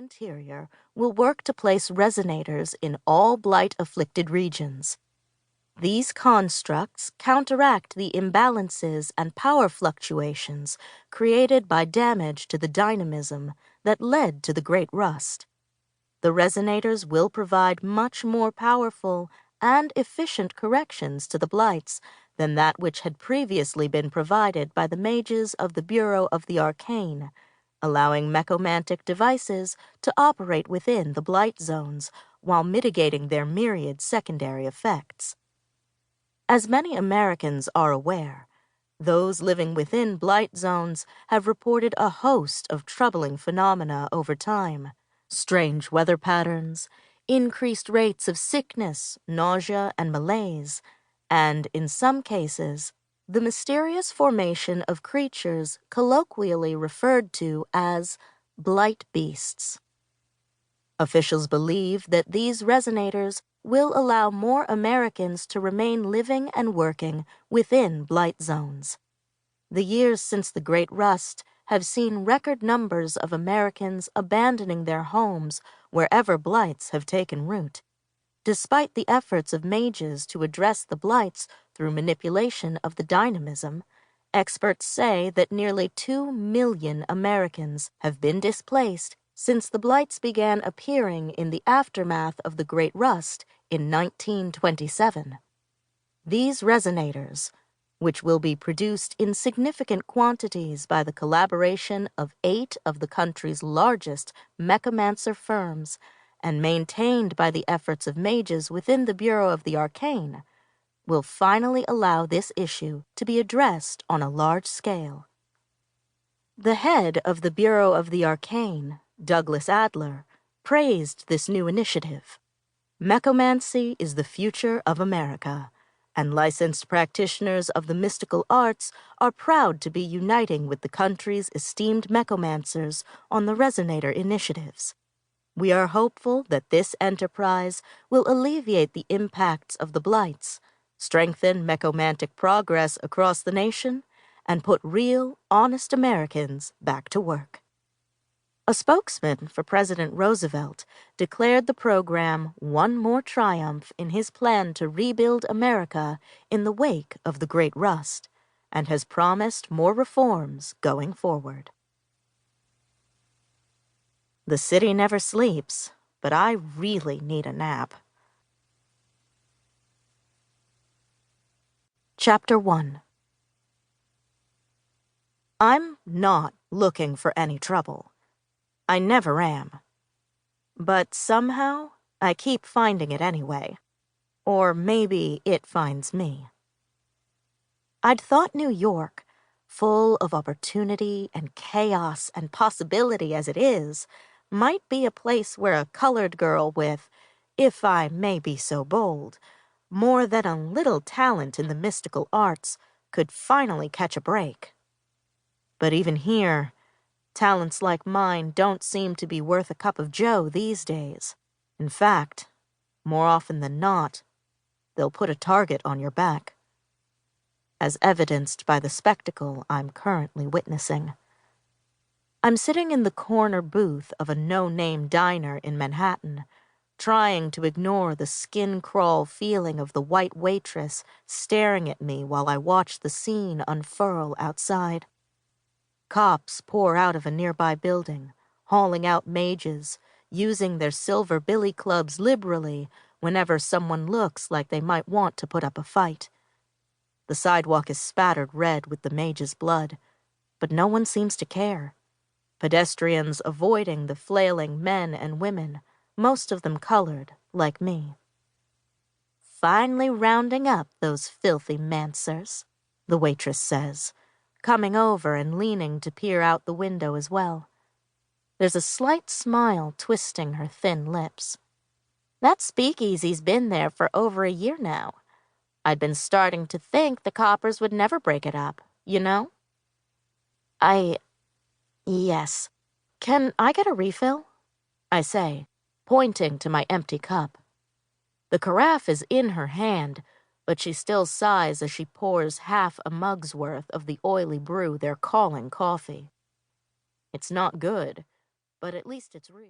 interior will work to place resonators in all blight-afflicted regions. These constructs counteract the imbalances and power fluctuations created by damage to the dynamism that led to the Great Rust. The resonators will provide much more powerful and efficient corrections to the blights than that which had previously been provided by the mages of the Bureau of the Arcane, allowing mechomantic devices to operate within the blight zones while mitigating their myriad secondary effects. As many Americans are aware, those living within blight zones have reported a host of troubling phenomena over time: strange weather patterns, increased rates of sickness, nausea, and malaise, and, in some cases, the mysterious formation of creatures colloquially referred to as blight beasts. Officials believe that these resonators will allow more Americans to remain living and working within blight zones. The years since the Great Rust have seen record numbers of Americans abandoning their homes wherever blights have taken root. Despite the efforts of mages to address the blights through manipulation of the dynamism, experts say that nearly 2 million Americans have been displaced since the blights began appearing in the aftermath of the Great Rust in 1927. These resonators, which will be produced in significant quantities by the collaboration of 8 of the country's largest mechomancer firms, and maintained by the efforts of mages within the Bureau of the Arcane, will finally allow this issue to be addressed on a large scale. The head of the Bureau of the Arcane, Douglas Adler, praised this new initiative. Mechomancy is the future of America, and licensed practitioners of the mystical arts are proud to be uniting with the country's esteemed mechomancers on the Resonator initiatives. We are hopeful that this enterprise will alleviate the impacts of the blights, strengthen mechomantic progress across the nation, and put real, honest Americans back to work. A spokesman for President Roosevelt declared the program one more triumph in his plan to rebuild America in the wake of the Great Rust, and has promised more reforms going forward. The city never sleeps, but I really need a nap. Chapter 1. I'm not looking for any trouble. I never am. But somehow, I keep finding it anyway. Or maybe it finds me. I'd thought New York, full of opportunity and chaos and possibility as it is, might be a place where a colored girl with, if I may be so bold, more than a little talent in the mystical arts could finally catch a break. But even here, talents like mine don't seem to be worth a cup of joe these days. In fact, more often than not, they'll put a target on your back, as evidenced by the spectacle I'm currently witnessing. I'm sitting in the corner booth of a no-name diner in Manhattan, trying to ignore the skin-crawl feeling of the white waitress staring at me while I watch the scene unfurl outside. Cops pour out of a nearby building, hauling out mages, using their silver billy clubs liberally whenever someone looks like they might want to put up a fight. The sidewalk is spattered red with the mage's blood, but no one seems to care. Pedestrians avoiding the flailing men and women, most of them colored, like me. Finally rounding up those filthy mancers, the waitress says, coming over and leaning to peer out the window as well. There's a slight smile twisting her thin lips. That speakeasy's been there for over a year now. I'd been starting to think the coppers would never break it up, you know? Yes. Can I get a refill? I say, pointing to my empty cup. The carafe is in her hand, but she still sighs as she pours half a mug's worth of the oily brew they're calling coffee. It's not good, but at least it's real.